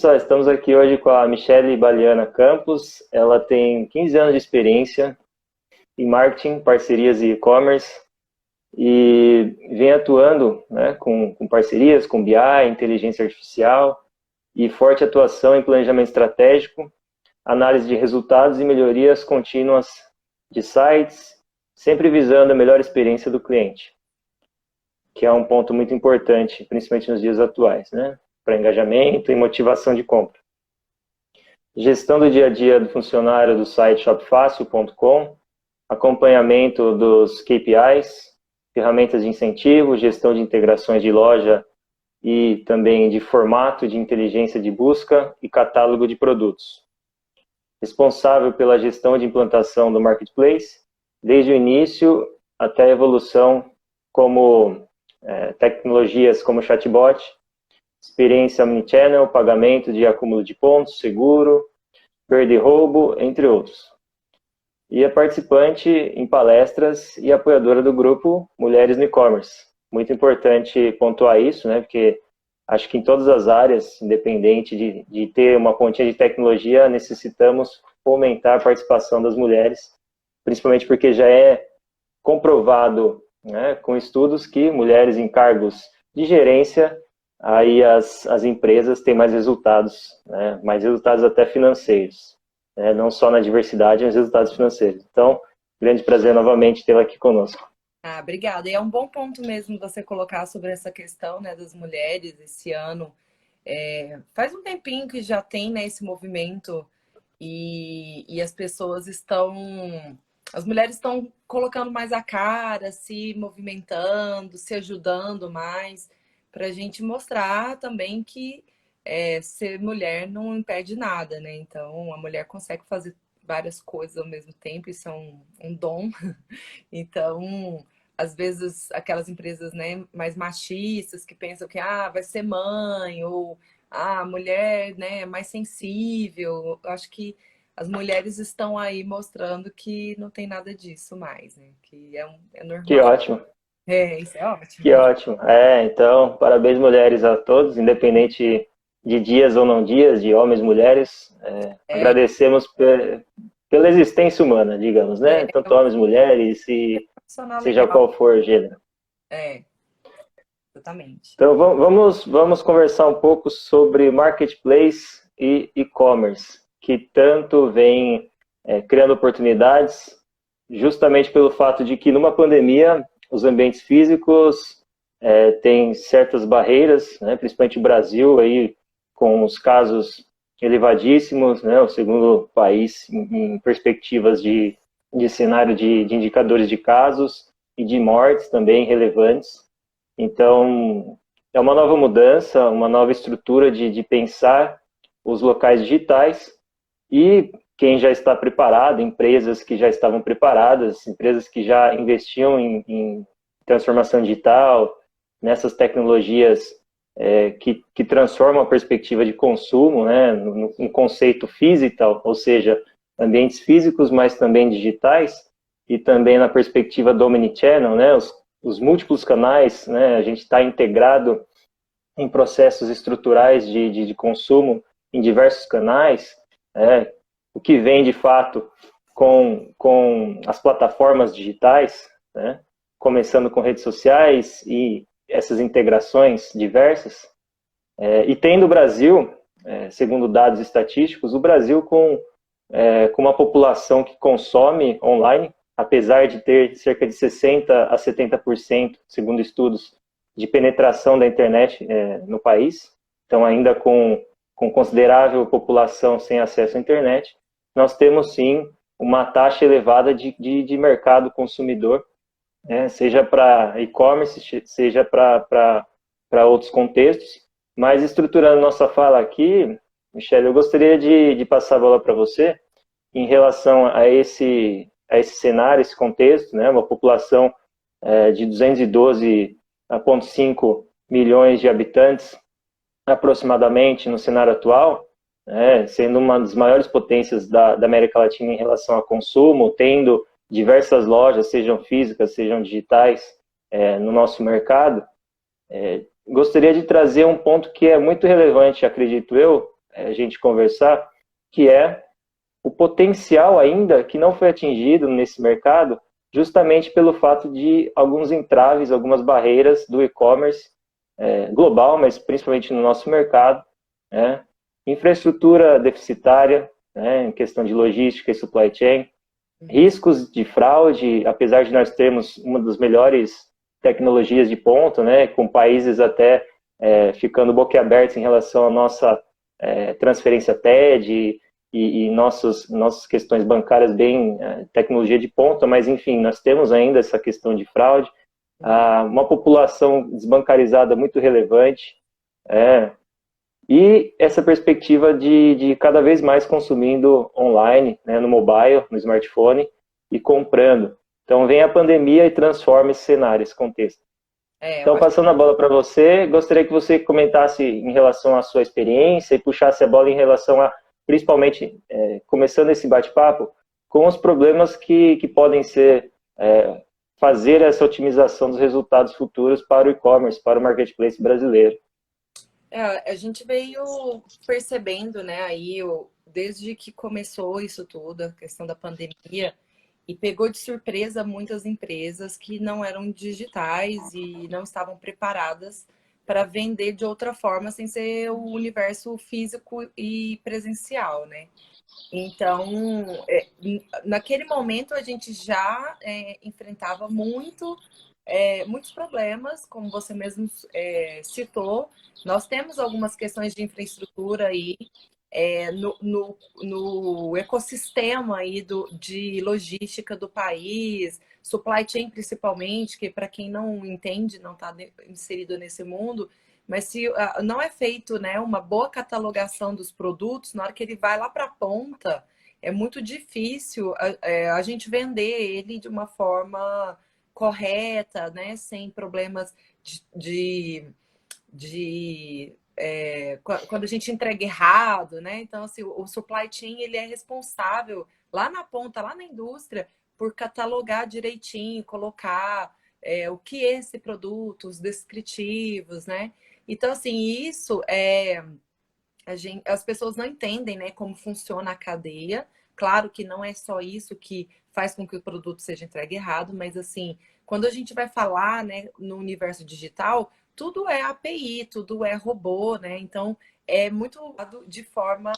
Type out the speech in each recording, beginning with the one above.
Pessoal, estamos aqui hoje com a Michele Baliana Campos. Ela tem 15 anos de experiência em marketing, parcerias e e-commerce e vem atuando, né, com parcerias, com BI, inteligência artificial e forte atuação em planejamento estratégico, análise de resultados e melhorias contínuas de sites, sempre visando a melhor experiência do cliente, que é um ponto muito importante, principalmente nos dias atuais, né? Para engajamento e motivação de compra. Gestão do dia a dia do funcionário do site shopfacil.com, acompanhamento dos KPIs, ferramentas de incentivo, gestão de integrações de loja e também de formato de inteligência de busca e catálogo de produtos. Responsável pela gestão de implantação do Marketplace, desde o início até a evolução como tecnologias como chatbot, experiência omnichannel, pagamento de acúmulo de pontos, seguro, perda e roubo, entre outros. E é participante em palestras e apoiadora do grupo Mulheres no E-Commerce. Muito importante pontuar isso, né? Porque acho que em todas as áreas, independente de ter uma pontinha de tecnologia, necessitamos fomentar a participação das mulheres, principalmente porque já é comprovado, né, com estudos que mulheres em cargos de gerência, aí as empresas têm mais resultados, né, mais resultados até financeiros, né, não só na diversidade, mas resultados financeiros. Então, grande prazer novamente tê-la aqui conosco. Obrigada. E é um bom ponto mesmo você colocar sobre essa questão, né, das mulheres esse ano. Faz um tempinho que já tem, né, esse movimento e as pessoas estão... As mulheres estão colocando mais a cara, se movimentando, se ajudando mais, para a gente mostrar também que ser mulher não impede nada, né? Então, a mulher consegue fazer várias coisas ao mesmo tempo, isso é um dom. Então, às vezes, aquelas empresas, né, mais machistas que pensam que vai ser mãe, ou a mulher, né, é mais sensível. Eu acho que as mulheres estão aí mostrando que não tem nada disso mais, né? Que é Que normal. ótimo. Isso é ótimo. Que ótimo. Então, parabéns mulheres a todos, independente de dias ou não dias, de homens e mulheres. Agradecemos pela existência humana, digamos, né? Tanto homens e mulheres, e Profissional seja legal. qual for o gênero. Exatamente. Então, vamos conversar um pouco sobre marketplace e e-commerce, que tanto vem criando oportunidades, justamente pelo fato de que numa pandemia os ambientes físicos têm certas barreiras, né, principalmente o Brasil, aí, com os casos elevadíssimos, né, o segundo país em perspectivas de cenário de indicadores de casos e de mortes também relevantes. Então, é uma nova mudança, uma nova estrutura de pensar os locais digitais e quem já está preparado, empresas que já estavam preparadas, empresas que já investiam em transformação digital, nessas tecnologias que transformam a perspectiva de consumo, né, no conceito physical, ou seja, ambientes físicos, mas também digitais, e também na perspectiva do omnichannel, né, os múltiplos canais, né, a gente está integrado em processos estruturais de consumo em diversos canais, o que vem de fato com as plataformas digitais, né, começando com redes sociais e essas integrações diversas, e tendo o Brasil, segundo dados estatísticos, o Brasil com uma população que consome online, apesar de ter cerca de 60% a 70%, segundo estudos, de penetração da internet no país, então ainda com considerável população sem acesso à internet, nós temos sim uma taxa elevada de mercado consumidor, seja para e-commerce, seja para outros contextos. Mas estruturando nossa fala aqui, Michele, eu gostaria de passar a bola para você em relação a esse cenário, esse contexto, né? Uma população de 212,5 milhões de habitantes, aproximadamente, no cenário atual, sendo uma das maiores potências da América Latina em relação a consumo, tendo diversas lojas, sejam físicas, sejam digitais, no nosso mercado. Gostaria de trazer um ponto que é muito relevante, acredito eu, a gente conversar, que é o potencial ainda que não foi atingido nesse mercado, justamente pelo fato de alguns entraves, algumas barreiras do e-commerce global, mas principalmente no nosso mercado, né? Infraestrutura deficitária, né, em questão de logística e supply chain, riscos de fraude, apesar de nós termos uma das melhores tecnologias de ponta, né, com países até ficando boquiabertos em relação à nossa transferência TED e nossas questões bancárias bem tecnologia de ponta, mas enfim, nós temos ainda essa questão de fraude, uma população desbancarizada muito relevante, e essa perspectiva de cada vez mais consumindo online, né, no mobile, no smartphone e comprando. Então vem a pandemia e transforma esse cenário, esse contexto. Então, passando a bola para você, gostaria que você comentasse em relação à sua experiência e puxasse a bola em relação a, principalmente, começando esse bate-papo, com os problemas que podem ser fazer essa otimização dos resultados futuros para o e-commerce, para o marketplace brasileiro. A gente veio percebendo, né, aí, desde que começou isso tudo, a questão da pandemia, e pegou de surpresa muitas empresas que não eram digitais e não estavam preparadas para vender de outra forma, sem ser o universo físico e presencial, né? Então, naquele momento, a gente já enfrentava muitos problemas, como você mesmo citou. Nós temos algumas questões de infraestrutura aí no ecossistema aí de logística do país, supply chain principalmente, que para quem não entende, não está inserido nesse mundo, mas se não é feito, né, uma boa catalogação dos produtos, na hora que ele vai lá para a ponta, é muito difícil a gente vender ele de uma forma correta, né, sem problemas quando a gente entrega errado, né? Então, assim, o supply chain ele é responsável lá na ponta, lá na indústria, por catalogar direitinho, colocar o que é esse produto, os descritivos, né? Então, assim, isso as pessoas não entendem, né, como funciona a cadeia. Claro que não é só isso que faz com que o produto seja entregue errado, mas assim, quando a gente vai falar, né, no universo digital, tudo é API, tudo é robô, né? Então é muito de forma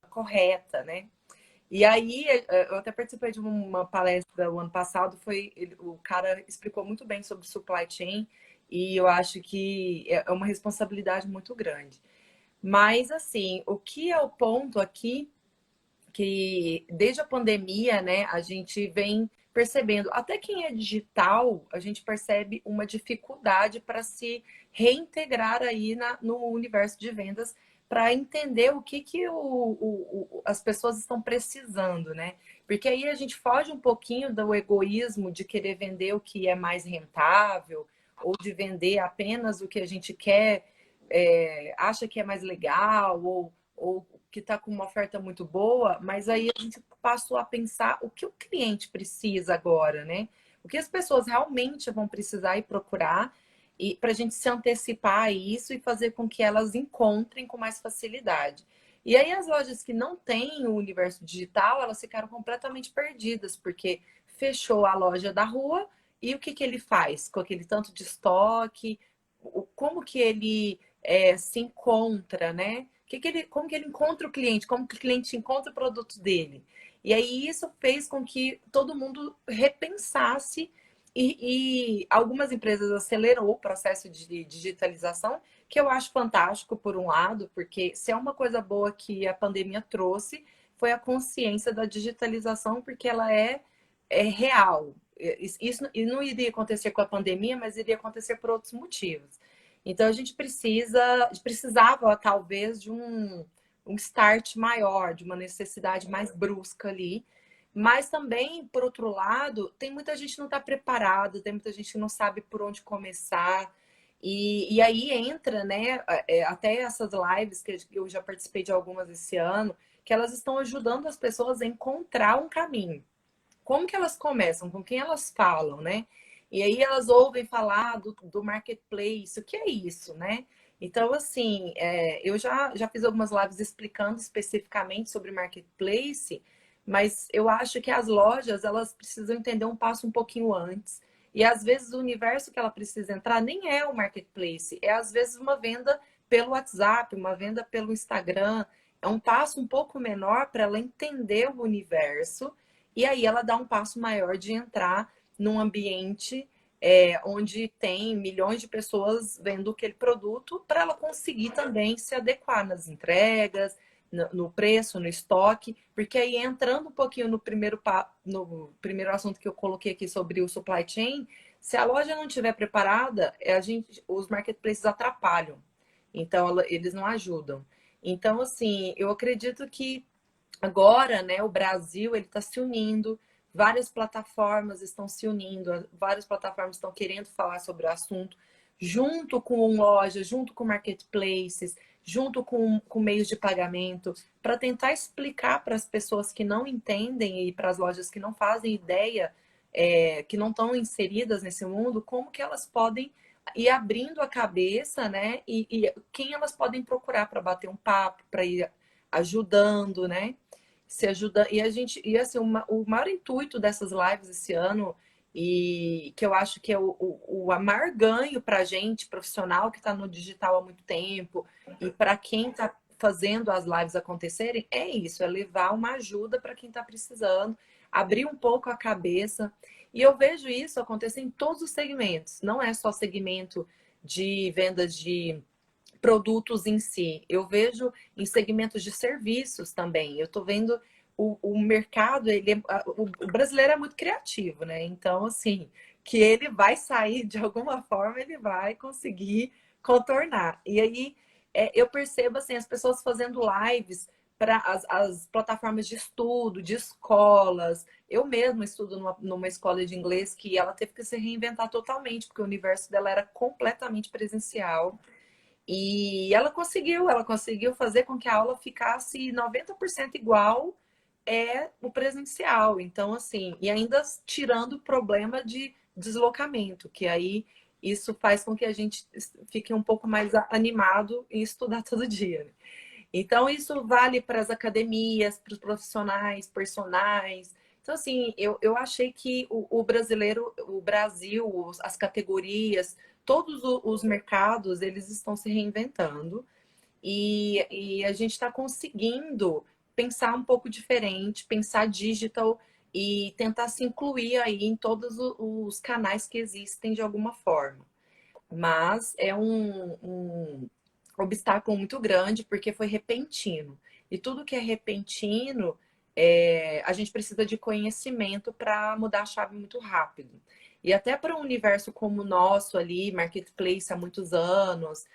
correta, né? E aí, eu até participei de uma palestra o ano passado, o cara explicou muito bem sobre supply chain e eu acho que é uma responsabilidade muito grande. Mas, assim, o que é o ponto aqui, que desde a pandemia, né, a gente vem percebendo, até quem é digital, a gente percebe uma dificuldade para se reintegrar aí no universo de vendas, para entender o que as pessoas estão precisando, né? Porque aí a gente foge um pouquinho do egoísmo de querer vender o que é mais rentável, ou de vender apenas o que a gente quer, acha que é mais legal, ou que está com uma oferta muito boa, mas aí a gente passou a pensar o que o cliente precisa agora, né? O que as pessoas realmente vão precisar e procurar, e para a gente se antecipar a isso e fazer com que elas encontrem com mais facilidade. E aí as lojas que não têm o universo digital, elas ficaram completamente perdidas, porque fechou a loja da rua e o que ele faz com aquele tanto de estoque, como que ele se encontra, né? Como que ele encontra o cliente, como que o cliente encontra o produto dele. E aí isso fez com que todo mundo repensasse e algumas empresas acelerou o processo de digitalização, que eu acho fantástico por um lado, porque se é uma coisa boa que a pandemia trouxe, foi a consciência da digitalização, porque ela é real. Isso não iria acontecer com a pandemia, mas iria acontecer por outros motivos. Então a gente precisava talvez de um start maior, de uma necessidade mais brusca ali. Mas também, por outro lado, tem muita gente que não está preparada, tem muita gente que não sabe por onde começar. E aí entra, né, até essas lives que eu já participei de algumas esse ano, que elas estão ajudando as pessoas a encontrar um caminho. Como que elas começam? Com quem elas falam, né? E aí elas ouvem falar do marketplace, o que é isso, né? Então, assim, eu já fiz algumas lives explicando especificamente sobre marketplace, mas eu acho que as lojas, elas precisam entender um passo um pouquinho antes. E às vezes o universo que ela precisa entrar nem é o marketplace, é às vezes uma venda pelo WhatsApp, uma venda pelo Instagram. É um passo um pouco menor para ela entender o universo e aí ela dá um passo maior de entrar num ambiente onde tem milhões de pessoas vendo aquele produto, para ela conseguir também se adequar nas entregas, no preço, no estoque, porque aí entrando um pouquinho no primeiro assunto que eu coloquei aqui sobre o supply chain, se a loja não estiver preparada, os marketplaces atrapalham, então eles não ajudam. Então, assim, eu acredito que agora, né, o Brasil ele está se unindo, várias plataformas estão se unindo, várias plataformas estão querendo falar sobre o assunto, junto com lojas, junto com marketplaces, junto com meios de pagamento, para tentar explicar para as pessoas que não entendem e para as lojas que não fazem ideia, que não estão inseridas nesse mundo, como que elas podem ir abrindo a cabeça, né? E quem elas podem procurar para bater um papo, para ir ajudando, né? Se ajuda e a gente e assim o maior intuito dessas lives esse ano e que eu acho que é o maior ganho para a gente profissional que está no digital há muito tempo e para quem está fazendo as lives acontecerem é isso, é levar uma ajuda para quem está precisando, abrir um pouco a cabeça e eu vejo isso acontecer em todos os segmentos, não é só segmento de vendas de produtos em si. Eu vejo em segmentos de serviços também. Eu estou vendo o mercado, o brasileiro é muito criativo, né? Então, assim, que ele vai sair de alguma forma, ele vai conseguir contornar. E aí eu percebo assim, as pessoas fazendo lives para as plataformas de estudo, de escolas. Eu mesma estudo numa escola de inglês que ela teve que se reinventar totalmente, porque o universo dela era completamente presencial. E ela conseguiu fazer com que a aula ficasse 90% igual o presencial. Então, assim, e ainda tirando o problema de deslocamento, que aí isso faz com que a gente fique um pouco mais animado em estudar todo dia, né? Então, isso vale para as academias, para os profissionais, personagens. Então, assim, eu achei que o brasileiro, o Brasil, as categorias, todos os mercados, eles estão se reinventando e a gente está conseguindo pensar um pouco diferente, pensar digital e tentar se incluir aí em todos os canais que existem de alguma forma. Mas é um obstáculo muito grande porque foi repentino. E tudo que é repentino, a gente precisa de conhecimento para mudar a chave muito rápido. E até para um universo como o nosso ali, marketplace há muitos anos,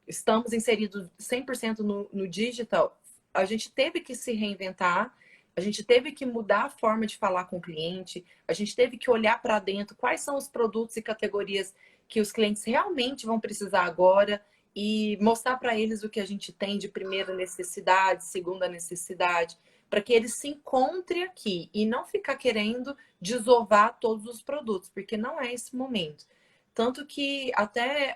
estamos inseridos 100% no digital, a gente teve que se reinventar, a gente teve que mudar a forma de falar com o cliente, a gente teve que olhar para dentro quais são os produtos e categorias que os clientes realmente vão precisar agora e mostrar para eles o que a gente tem de primeira necessidade, segunda necessidade, para que eles se encontrem aqui e não ficar querendo desovar todos os produtos, porque não é esse momento. Tanto que até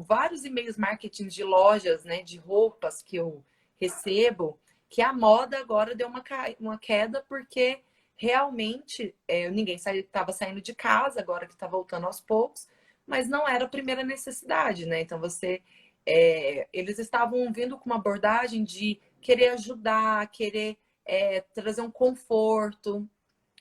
vários e-mails marketing de lojas, né, de roupas que eu recebo, que a moda agora deu uma queda porque realmente ninguém estava saindo de casa, agora que está voltando aos poucos, mas não era a primeira necessidade, né? Então eles estavam vindo com uma abordagem de querer ajudar, querer trazer um conforto,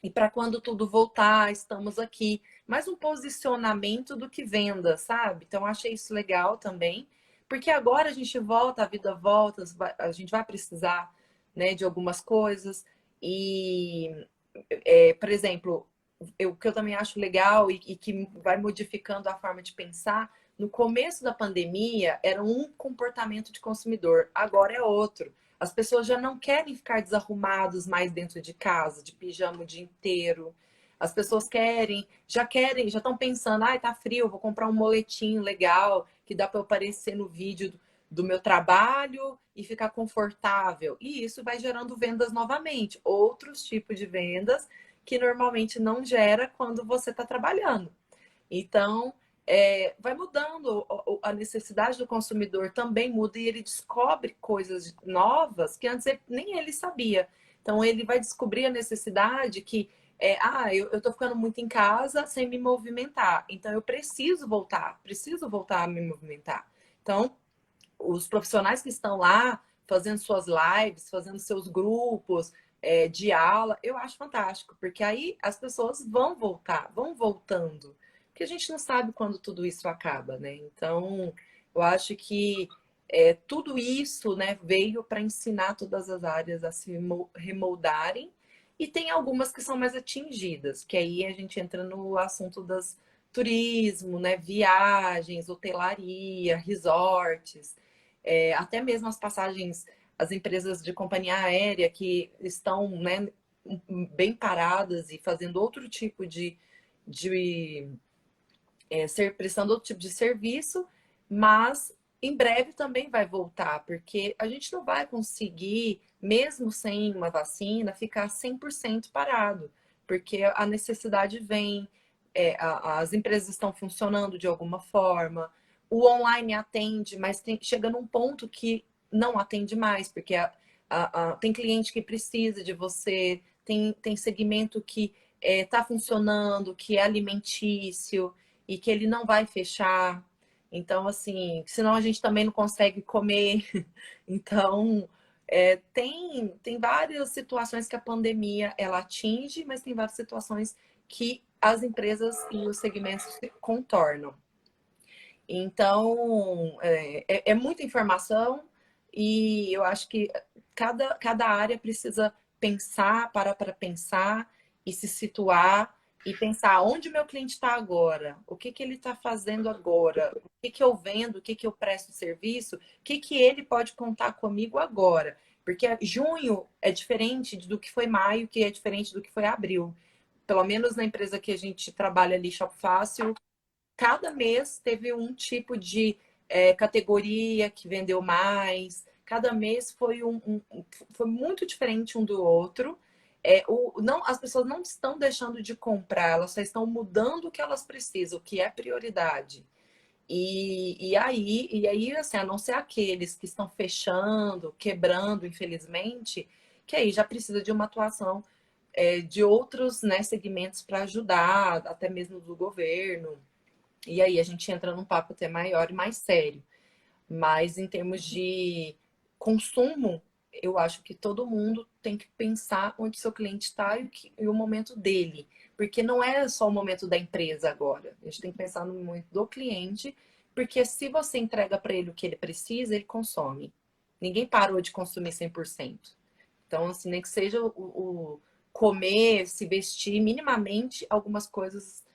e para quando tudo voltar, estamos aqui. Mais um posicionamento do que venda, sabe? Então, achei isso legal também, porque agora a gente volta, a vida volta, a gente vai precisar, né, de algumas coisas. E, por exemplo, o que eu também acho legal e que vai modificando a forma de pensar, no começo da pandemia era um comportamento de consumidor, agora é outro. As pessoas já não querem ficar desarrumados mais dentro de casa, de pijama o dia inteiro. As pessoas querem, já estão pensando, ai, tá frio, vou comprar um moletim legal que dá para eu aparecer no vídeo do meu trabalho e ficar confortável. E isso vai gerando vendas novamente, outros tipos de vendas que normalmente não gera quando você está trabalhando. Então, vai mudando, a necessidade do consumidor também muda e ele descobre coisas novas que antes nem ele sabia. Então ele vai descobrir a necessidade que eu tô ficando muito em casa sem me movimentar, então eu preciso voltar a me movimentar. Então, os profissionais que estão lá fazendo suas lives, fazendo seus grupos de aula, eu acho fantástico, porque aí as pessoas vão voltar, vão voltando, porque a gente não sabe quando tudo isso acaba, né? Então, eu acho que tudo isso, né, veio para ensinar todas as áreas a se remoldarem, e tem algumas que são mais atingidas, que aí a gente entra no assunto das turismo, né, viagens, hotelaria, resorts, até mesmo as passagens, as empresas de companhia aérea que estão, né, bem paradas e fazendo outro tipo de prestando outro tipo de serviço, mas em breve também vai voltar, porque a gente não vai conseguir, mesmo sem uma vacina, ficar 100% parado, porque a necessidade vem, as empresas estão funcionando de alguma forma, o online atende, mas chega num ponto que não atende mais, porque tem cliente que precisa de você, tem segmento que está funcionando, que é alimentício, e que ele não vai fechar. Então, assim, senão a gente também não consegue comer. Então, tem várias situações que a pandemia ela atinge, mas tem várias situações que as empresas e os segmentos se contornam. Então, é muita informação e eu acho que cada área precisa pensar, parar para pensar e se situar e pensar onde o meu cliente está agora, o que ele está fazendo agora, o que eu vendo, o que eu presto serviço, o que ele pode contar comigo agora. Porque junho é diferente do que foi maio, que é diferente do que foi abril. Pelo menos na empresa que a gente trabalha ali, Shop Fácil, cada mês teve um tipo de categoria que vendeu mais. Cada mês foi muito diferente um do outro. Não, as pessoas não estão deixando de comprar, elas só estão mudando o que elas precisam, o que é prioridade. E aí, assim, a não ser aqueles que estão fechando, quebrando, infelizmente, que aí já precisa de uma atuação de outros, né, segmentos para ajudar, até mesmo do governo. E aí a gente entra num papo até maior e mais sério. Mas em termos de consumo, eu acho que todo mundo tem que pensar onde seu cliente está e o momento dele. Porque não é só o momento da empresa agora. A gente tem que pensar no momento do cliente, porque se você entrega para ele o que ele precisa, ele consome. Ninguém parou de consumir 100%. Então, assim, nem que seja o comer, se vestir, minimamente, algumas coisas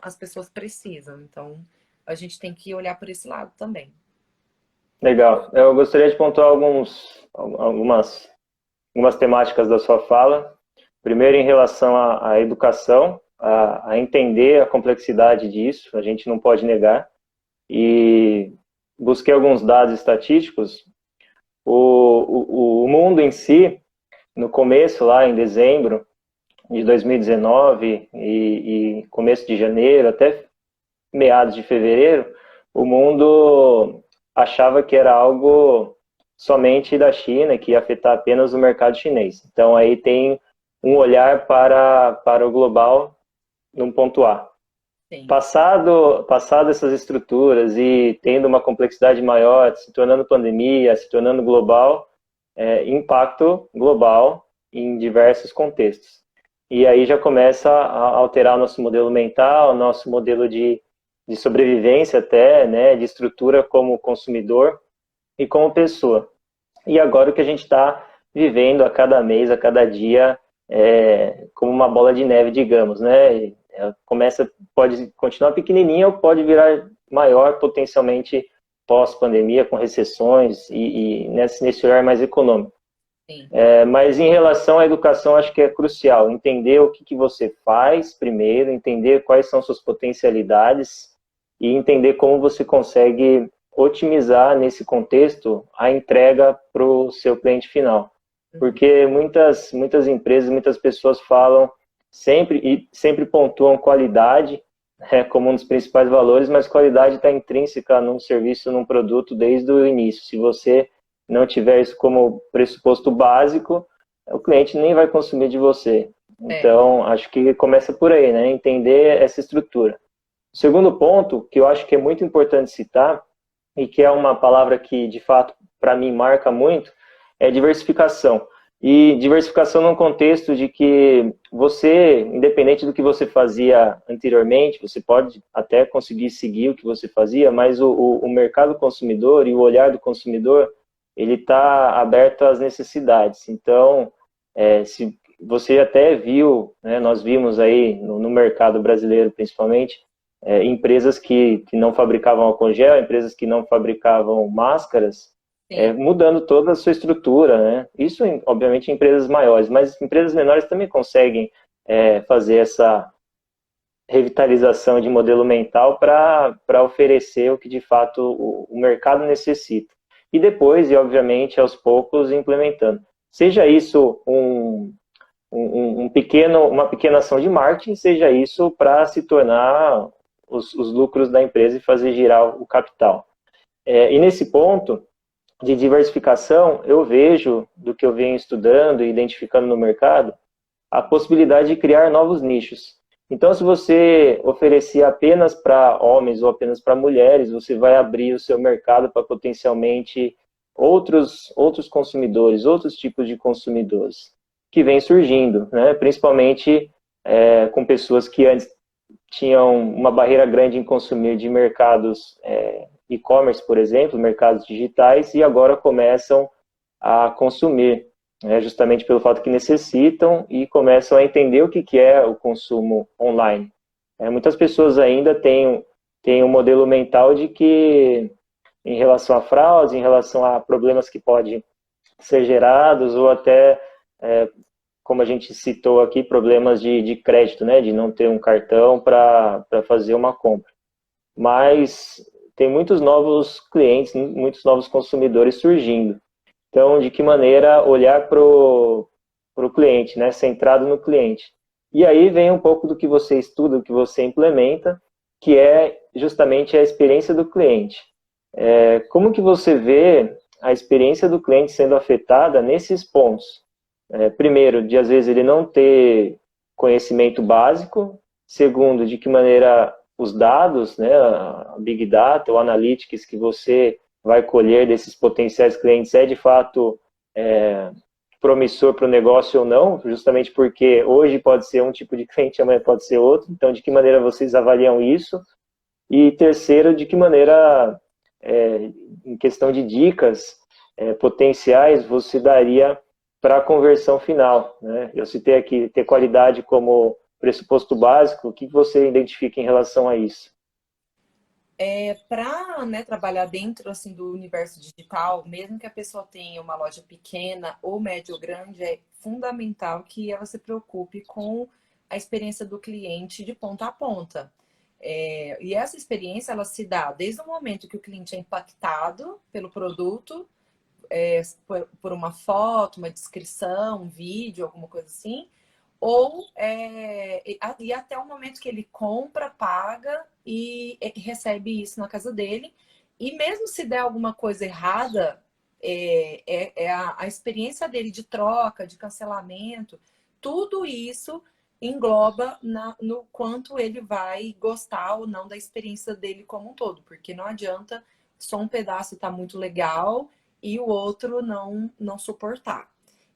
as pessoas precisam. Então, a gente tem que olhar por esse lado também. Legal. Eu gostaria de pontuar algumas temáticas da sua fala. Primeiro, em relação à educação, a entender a complexidade disso, a gente não pode negar. E busquei alguns dados estatísticos. O mundo em si, no começo, lá em dezembro de 2019 e começo de janeiro, até meados de fevereiro, o mundo achava que era algo somente da China, que ia afetar apenas o mercado chinês. Então, aí tem um olhar para o global num ponto A. Sim. Passado essas estruturas e tendo uma complexidade maior, se tornando pandemia, se tornando global, impacto global em diversos contextos. E aí já começa a alterar o nosso modelo mental, nosso modelo de sobrevivência até, né, de estrutura como consumidor e como pessoa. E agora o que a gente está vivendo a cada mês, a cada dia, como uma bola de neve, digamos, né? Pode continuar pequenininha ou pode virar maior potencialmente pós-pandemia, com recessões e nesse olhar mais econômico. Mas em relação à educação, acho que é crucial entender o que você faz primeiro, entender quais são suas potencialidades e entender como você consegue otimizar nesse contexto a entrega para o seu cliente final. Porque muitas empresas, muitas pessoas falam sempre pontuam qualidade, como um dos principais valores, mas qualidade está intrínseca num serviço, num produto desde o início. Se você não tiver isso como pressuposto básico, o cliente nem vai consumir de você. É, Então, acho que começa por aí, né? Entender essa estrutura. O segundo ponto, que eu acho que é muito importante citar, e que é uma palavra que, de fato, para mim marca muito, é diversificação. E diversificação num contexto de que você, independente do que você fazia anteriormente, você pode até conseguir seguir o que você fazia, mas o mercado consumidor e o olhar do consumidor, ele está aberto às necessidades. Então, se você até viu, né, nós vimos aí no mercado brasileiro, principalmente, empresas que não fabricavam álcool gel, empresas que não fabricavam máscaras, sim. mudando toda a sua estrutura, né? Isso, obviamente, em empresas maiores, mas empresas menores também conseguem fazer essa revitalização de modelo mental para oferecer o que, de fato, o mercado necessita. E depois, e obviamente, aos poucos, implementando. Seja isso uma pequena ação de marketing, seja isso para se tornar os lucros da empresa e fazer girar o capital. E nesse ponto de diversificação, eu vejo, do que eu venho estudando e identificando no mercado, a possibilidade de criar novos nichos. Então, se você oferecer apenas para homens ou apenas para mulheres, você vai abrir o seu mercado para potencialmente outros consumidores, outros tipos de consumidores que vêm surgindo, né? Principalmente com pessoas que antes tinham uma barreira grande em consumir de mercados e-commerce, por exemplo, mercados digitais, e agora começam a consumir, né, justamente pelo fato que necessitam e começam a entender o que é o consumo online. Muitas pessoas ainda têm um modelo mental de que, em relação a fraudes, em relação a problemas que podem ser gerados, ou até como a gente citou aqui, problemas de crédito, né? De não ter um cartão para fazer uma compra. Mas tem muitos novos clientes, muitos novos consumidores surgindo. Então, de que maneira olhar para o cliente, né? Centrado no cliente. E aí vem um pouco do que você estuda, do que você implementa, que é justamente a experiência do cliente. Como que você vê a experiência do cliente sendo afetada nesses pontos? Primeiro, de às vezes ele não ter conhecimento básico. Segundo, de que maneira os dados, né, a Big Data, o Analytics que você vai colher desses potenciais clientes é de fato promissor para o negócio ou não, justamente porque hoje pode ser um tipo de cliente, amanhã pode ser outro. Então, de que maneira vocês avaliam isso? E terceiro, de que maneira, em questão de dicas potenciais, você daria para a conversão final, né? Eu citei aqui ter qualidade como pressuposto básico. O que você identifica em relação a isso? Para, né, trabalhar dentro assim do universo digital, mesmo que a pessoa tenha uma loja pequena ou médio ou grande, é fundamental que ela se preocupe com a experiência do cliente de ponta a ponta. E essa experiência ela se dá desde o momento que o cliente é impactado pelo produto, por uma foto, uma descrição, um vídeo, alguma coisa assim, ou e até o momento que ele compra, paga e recebe isso na casa dele. E mesmo se der alguma coisa errada, a experiência dele de troca, de cancelamento, tudo isso engloba no quanto ele vai gostar ou não da experiência dele como um todo, porque não adianta só um pedaço estar muito legal e o outro não suportar.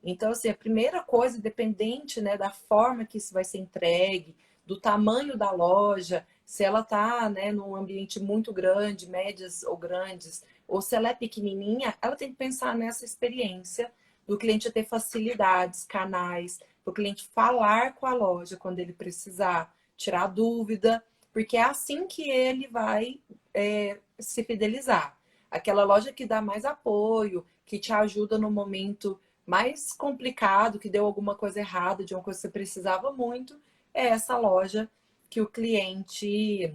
Então, assim, a primeira coisa, dependente, né, da forma que isso vai ser entregue, do tamanho da loja, se ela está, né, num ambiente muito grande, médias ou grandes, ou se ela é pequenininha, ela tem que pensar nessa experiência do cliente ter facilidades, canais, para o cliente falar com a loja quando ele precisar, tirar dúvida, porque é assim que ele vai se fidelizar. Aquela loja que dá mais apoio, que te ajuda no momento mais complicado, que deu alguma coisa errada, de uma coisa que você precisava muito, é essa loja que o cliente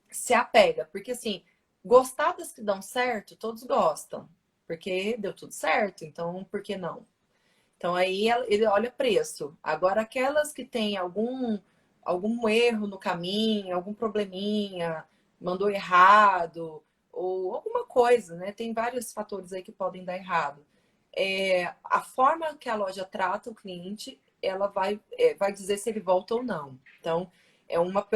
se apega. Porque, assim, gostar das que dão certo, todos gostam. Porque deu tudo certo, então por que não? Então aí ele olha preço. Agora, aquelas que têm algum erro no caminho, algum probleminha, mandou errado, ou alguma coisa, né? Tem vários fatores aí que podem dar errado. A forma que a loja trata o cliente, ela vai dizer se ele volta ou não. Então, é uma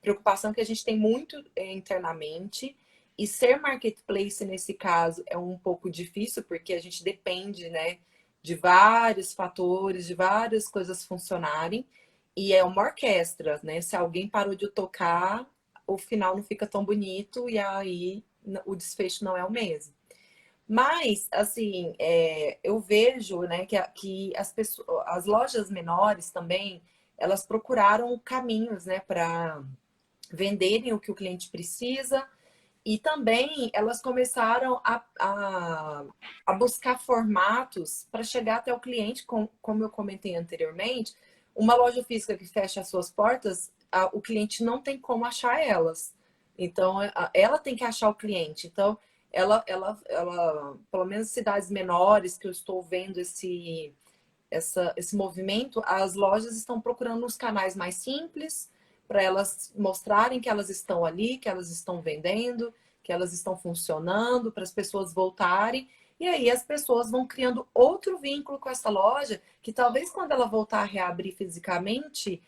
preocupação que a gente tem muito internamente. E ser marketplace, nesse caso, é um pouco difícil, porque a gente depende, né, de vários fatores, de várias coisas funcionarem. E é uma orquestra, né? Se alguém parou de tocar, o final não fica tão bonito e aí o desfecho não é o mesmo. Mas, assim, eu vejo, né, que as lojas menores também, elas procuraram caminhos, né, para venderem o que o cliente precisa e também elas começaram a buscar formatos para chegar até o cliente, como eu comentei anteriormente, uma loja física que fecha as suas portas, o cliente não tem como achar elas. Então, ela tem que achar o cliente. Então, ela pelo menos cidades menores que eu estou vendo esse movimento, as lojas estão procurando os canais mais simples para elas mostrarem que elas estão ali, que elas estão vendendo, que elas estão funcionando, para as pessoas voltarem. E aí as pessoas vão criando outro vínculo com essa loja, que talvez quando ela voltar a reabrir fisicamente,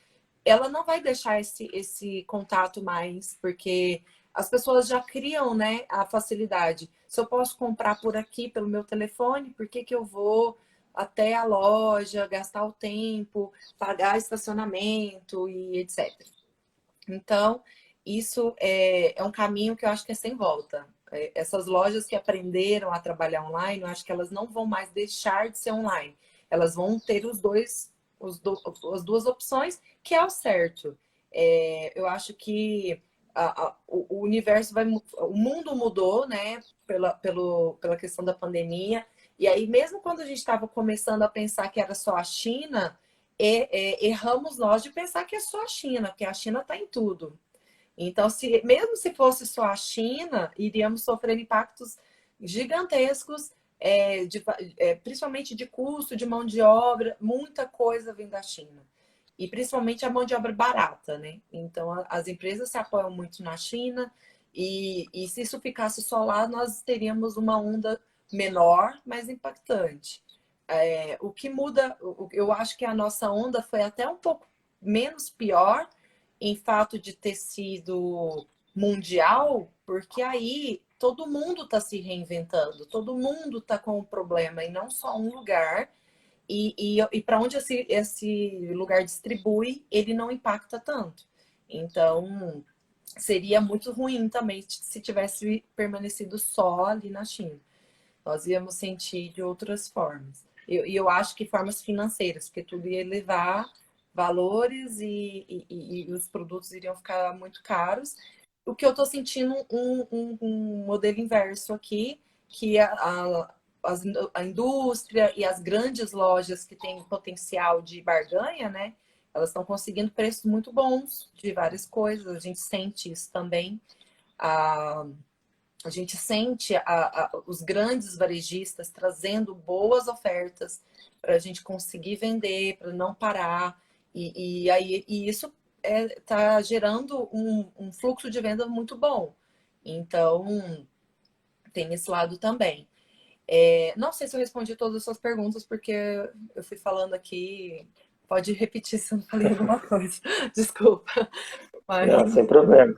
ela não vai deixar esse contato mais, porque as pessoas já criam, né, a facilidade. Se eu posso comprar por aqui, pelo meu telefone, por que que eu vou até a loja, gastar o tempo, pagar estacionamento e etc. Então, isso é um caminho que eu acho que é sem volta. Essas lojas que aprenderam a trabalhar online, eu acho que elas não vão mais deixar de ser online. Elas vão ter as duas opções, que é o certo. Eu acho que o universo o mundo mudou, né, pela questão da pandemia. E aí, mesmo quando a gente estava começando a pensar que era só a China, erramos nós de pensar que é só a China, porque a China está em tudo. Então, mesmo se fosse só a China, iríamos sofrer impactos gigantescos, principalmente de custo, de mão de obra, muita coisa vem da China. E principalmente a mão de obra barata, né? Então, as empresas se apoiam muito na China, e se isso ficasse só lá, nós teríamos uma onda menor, mas impactante. O que muda, eu acho que a nossa onda foi até um pouco menos pior em fato de ter sido mundial, porque aí todo mundo está se reinventando, todo mundo está com um problema e não só um lugar. E para onde esse lugar distribui, ele não impacta tanto. Então, seria muito ruim também se tivesse permanecido só ali na China. Nós íamos sentir de outras formas. E eu acho que formas financeiras, porque tudo ia elevar valores e os produtos iriam ficar muito caros. O que eu estou sentindo um modelo inverso aqui, que a indústria e as grandes lojas que têm potencial de barganha, né? Elas estão conseguindo preços muito bons de várias coisas. A gente sente isso também. A gente sente os grandes varejistas trazendo boas ofertas para a gente conseguir vender, para não parar. E isso está gerando um fluxo de venda muito bom. Então, tem esse lado também. Não sei se eu respondi todas as suas perguntas, porque eu fui falando aqui. Pode repetir se eu não falei alguma coisa. Desculpa. Mas... Não, sem problema.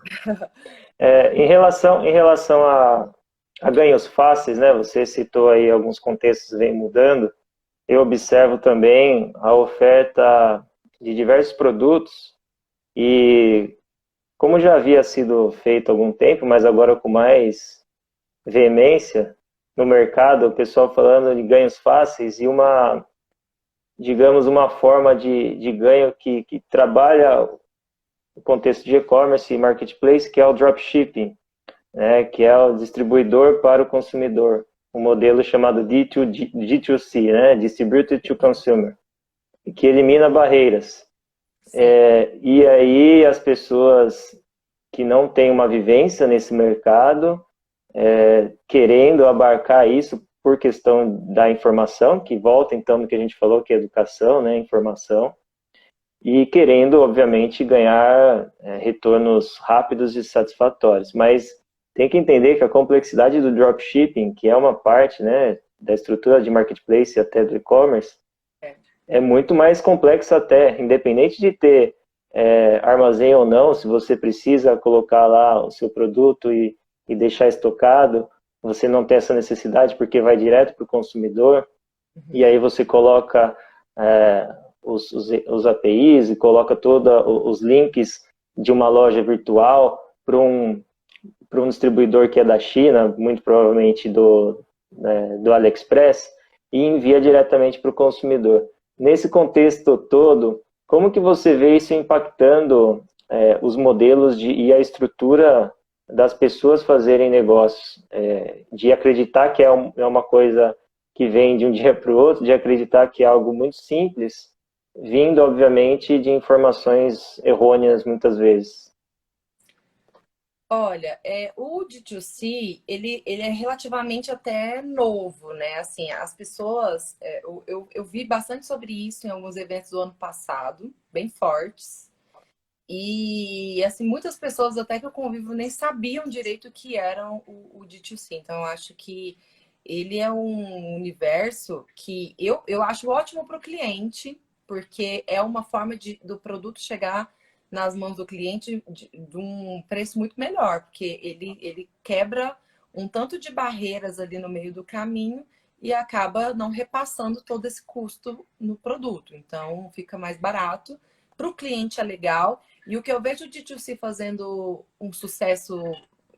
Em relação a ganhos fáceis, né? Você citou aí alguns contextos vem mudando. Eu observo também a oferta de diversos produtos e como já havia sido feito há algum tempo, mas agora com mais veemência no mercado, o pessoal falando de ganhos fáceis e digamos, uma forma de ganho que trabalha o contexto de e-commerce e marketplace, que é o dropshipping, né, que é o distribuidor para o consumidor, um modelo chamado D2C, né, Distributed to Consumer, que elimina barreiras. E aí as pessoas que não têm uma vivência nesse mercado, querendo abarcar isso por questão da informação, que volta então no que a gente falou, que é educação, né, informação, e querendo, obviamente, ganhar retornos rápidos e satisfatórios. Mas tem que entender que a complexidade do dropshipping, que é uma parte, né, da estrutura de marketplace e até do e-commerce, é muito mais complexa até, independente de ter armazém ou não, se você precisa colocar lá o seu produto e deixar estocado, você não tem essa necessidade porque vai direto para o consumidor, e aí você coloca os APIs e coloca todos os links de uma loja virtual para um distribuidor que é da China, muito provavelmente do AliExpress, e envia diretamente para o consumidor. Nesse contexto todo, como que você vê isso impactando os modelos e a estrutura das pessoas fazerem negócios? De acreditar que é uma coisa que vem de um dia para o outro, de acreditar que é algo muito simples, vindo, obviamente, de informações errôneas muitas vezes. Olha, o D2C, ele é relativamente até novo, né? Assim, as pessoas, eu vi bastante sobre isso em alguns eventos do ano passado, bem fortes. E, assim, muitas pessoas até que eu convivo nem sabiam direito o que era o D2C. Então, eu acho que ele é um universo que eu acho ótimo para o cliente, porque é uma forma do produto chegar nas mãos do cliente de um preço muito melhor, porque ele quebra um tanto de barreiras ali no meio do caminho e acaba não repassando todo esse custo no produto. Então, fica mais barato. Para o cliente é legal. E o que eu vejo o D2C fazendo um sucesso,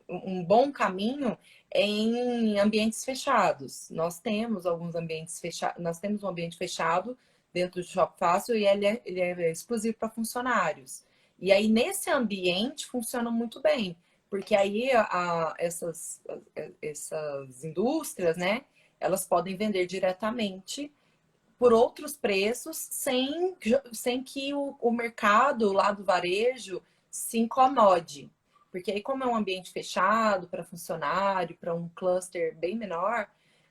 um bom caminho, é em ambientes fechados. Nós temos alguns ambientes fechados, nós temos um ambiente fechado dentro do Shop Fácil e ele é exclusivo para funcionários. E aí, nesse ambiente, funciona muito bem, porque aí essas indústrias, né, elas podem vender diretamente por outros preços sem que o mercado lá do varejo se incomode. Porque aí, como é um ambiente fechado para funcionário, para um cluster bem menor,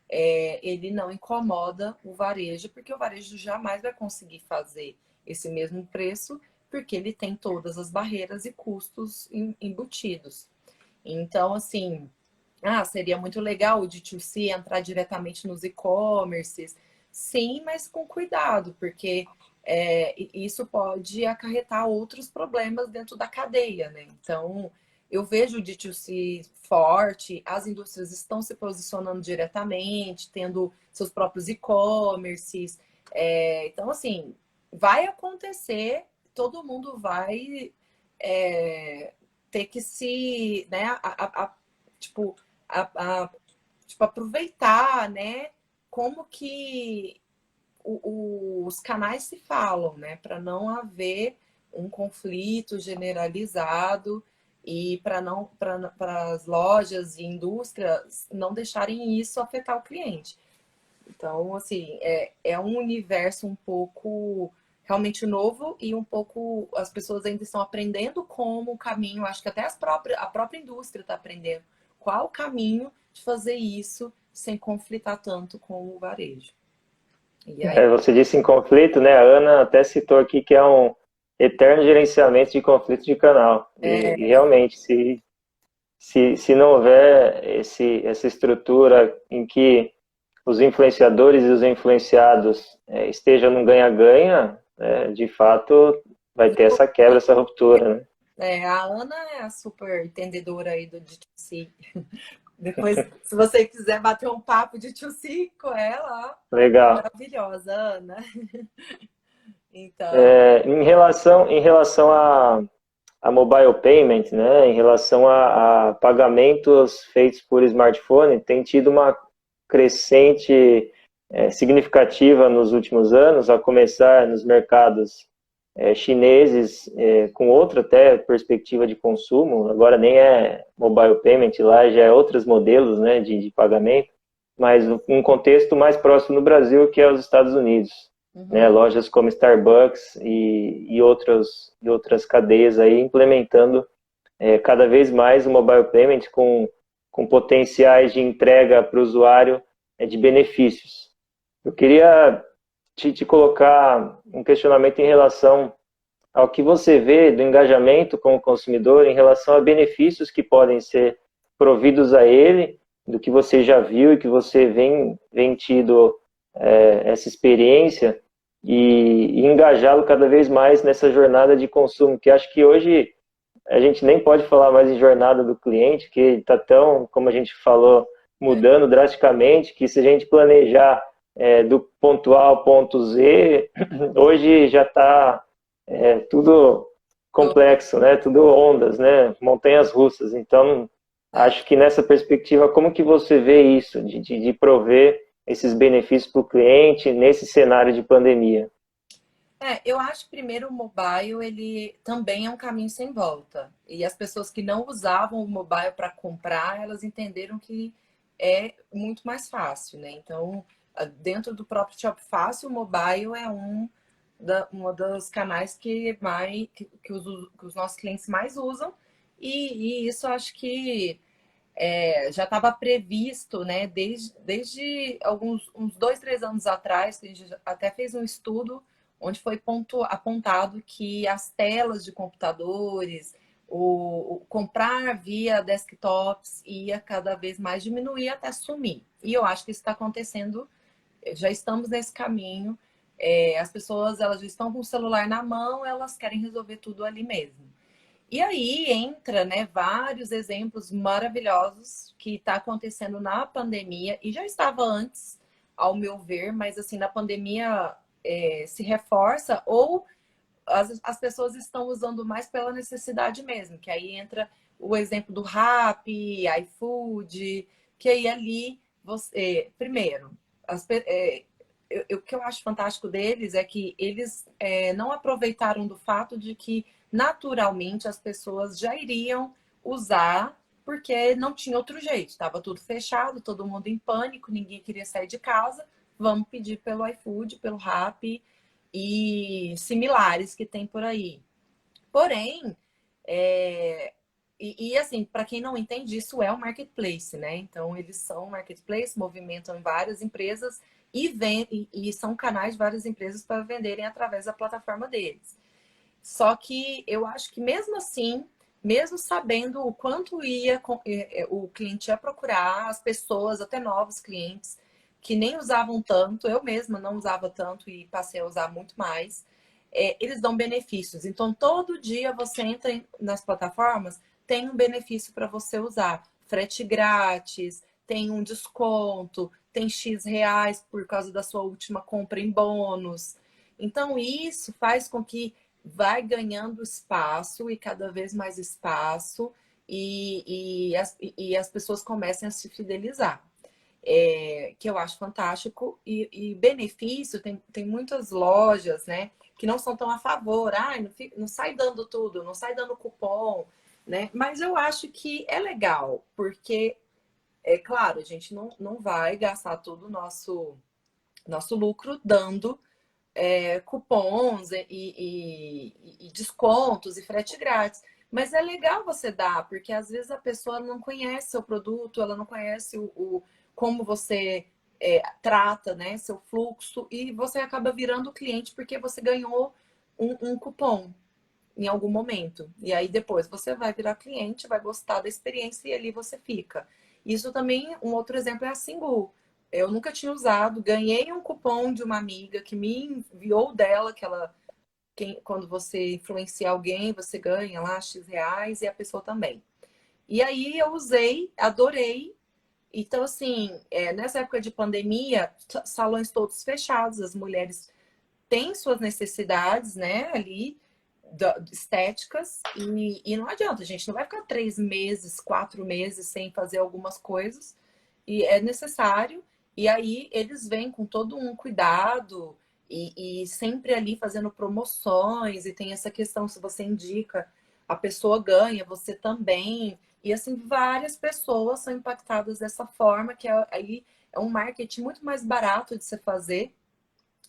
ele não incomoda o varejo, porque o varejo jamais vai conseguir fazer esse mesmo preço, porque ele tem todas as barreiras e custos embutidos. Então, assim, seria muito legal o D2C entrar diretamente nos e-commerces. Sim, mas com cuidado, porque isso pode acarretar outros problemas dentro da cadeia, né? Então, eu vejo o D2C forte, as indústrias estão se posicionando diretamente, tendo seus próprios e-commerces. Então, assim, vai acontecer, todo mundo vai ter que se, né, tipo, aproveitar, né, como que os canais se falam, né, para não haver um conflito generalizado e para as lojas e indústrias não deixarem isso afetar o cliente. Então, assim, é um universo um pouco realmente novo e um pouco as pessoas ainda estão aprendendo como o caminho, acho que até a própria indústria está aprendendo qual o caminho de fazer isso sem conflitar tanto com o varejo. E aí, Você disse em conflito, né? A Ana até citou aqui que é um eterno gerenciamento de conflito de canal. E realmente, se não houver essa estrutura em que os influenciadores e os influenciados estejam num ganha-ganha, de fato vai ter essa quebra, essa ruptura, né? a Ana é a super entendedora aí do D2C. Depois, se você quiser bater um papo de D2C com ela, Legal. maravilhosa, Ana. Então, Em relação a mobile payment, né, em relação a pagamentos feitos por smartphone, tem tido uma crescente significativa nos últimos anos, a começar nos mercados chineses, com outra até perspectiva de consumo, agora nem é mobile payment lá, já é outros modelos, né, de pagamento, mas um contexto mais próximo do Brasil, que é os Estados Unidos. Né, lojas como Starbucks e outras cadeias aí implementando cada vez mais o mobile payment com potenciais de entrega para o usuário de benefícios. Eu queria te colocar um questionamento em relação ao que você vê do engajamento com o consumidor em relação a benefícios que podem ser providos a ele, do que você já viu e que você vem tido essa experiência e engajá-lo cada vez mais nessa jornada de consumo, que acho que hoje a gente nem pode falar mais em jornada do cliente, que está tão, como a gente falou, mudando drasticamente, que se a gente planejar do ponto A ao ponto Z, hoje já está tudo complexo, né? Tudo ondas, né? Montanhas russas. Então, acho que nessa perspectiva, como que você vê isso, de prover esses benefícios para o cliente nesse cenário de pandemia? Eu acho que primeiro o mobile, ele também é um caminho sem volta. E as pessoas que não usavam o mobile para comprar, elas entenderam que é muito mais fácil, né? Então, dentro do próprio Shopify, o mobile é uma dos canais que os nossos clientes mais usam. E isso eu acho que já estava previsto, né? Desde uns 2, 3 anos atrás, que a gente até fez um estudo onde foi apontado que as telas de computadores, o comprar via desktops ia cada vez mais diminuir até sumir. E eu acho que isso está acontecendo, já estamos nesse caminho. As pessoas elas já estão com o celular na mão, elas querem resolver tudo ali mesmo. E aí entra, né, vários exemplos maravilhosos que está acontecendo na pandemia e já estava antes, ao meu ver, mas assim, na pandemia se reforça ou as pessoas estão usando mais pela necessidade mesmo, que aí entra o exemplo do Rappi, iFood, que aí ali você, primeiro, o que eu acho fantástico deles é que eles não aproveitaram do fato de que naturalmente as pessoas já iriam usar porque não tinha outro jeito, estava tudo fechado, todo mundo em pânico, ninguém queria sair de casa, vamos pedir pelo iFood, pelo Rappi e similares que tem por aí. Porém, assim, para quem não entende, isso é um marketplace, né? Então, eles são um marketplace, movimentam várias empresas e são canais de várias empresas para venderem através da plataforma deles. Só que eu acho que mesmo assim, mesmo sabendo o quanto o cliente ia procurar, as pessoas, até novos clientes, que nem usavam tanto, eu mesma não usava tanto e passei a usar muito mais, eles dão benefícios. Então, todo dia você entra nas plataformas, tem um benefício para você usar. Frete grátis, tem um desconto, tem X reais por causa da sua última compra em bônus. Então, isso faz com que vai ganhando espaço e cada vez mais espaço e as pessoas comecem a se fidelizar. Que eu acho fantástico. E benefício, tem muitas lojas, né, que não são tão a favor. Não sai dando tudo, não sai dando cupom, né? Mas eu acho que é legal, porque, é claro, a gente não vai gastar todo o nosso lucro dando cupons e descontos e frete grátis. Mas é legal você dar, porque às vezes a pessoa não conhece seu produto, ela não conhece como você trata, né, seu fluxo, e você acaba virando cliente porque você ganhou um cupom em algum momento. E aí depois você vai virar cliente, vai gostar da experiência e ali você fica. Isso também, um outro exemplo é a Singu. Eu nunca tinha usado, ganhei um cupom de uma amiga que me enviou dela, quando você influencia alguém, você ganha lá X reais e a pessoa também. E aí eu usei, adorei. Então, assim, nessa época de pandemia, salões todos fechados, as mulheres têm suas necessidades, né, ali, estéticas, e não adianta, a gente não vai ficar 3 meses, 4 meses sem fazer algumas coisas, e é necessário, e aí eles vêm com todo um cuidado e sempre ali fazendo promoções, e tem essa questão, se você indica, a pessoa ganha, você também, e assim, várias pessoas são impactadas dessa forma, que aí é um marketing muito mais barato de se fazer,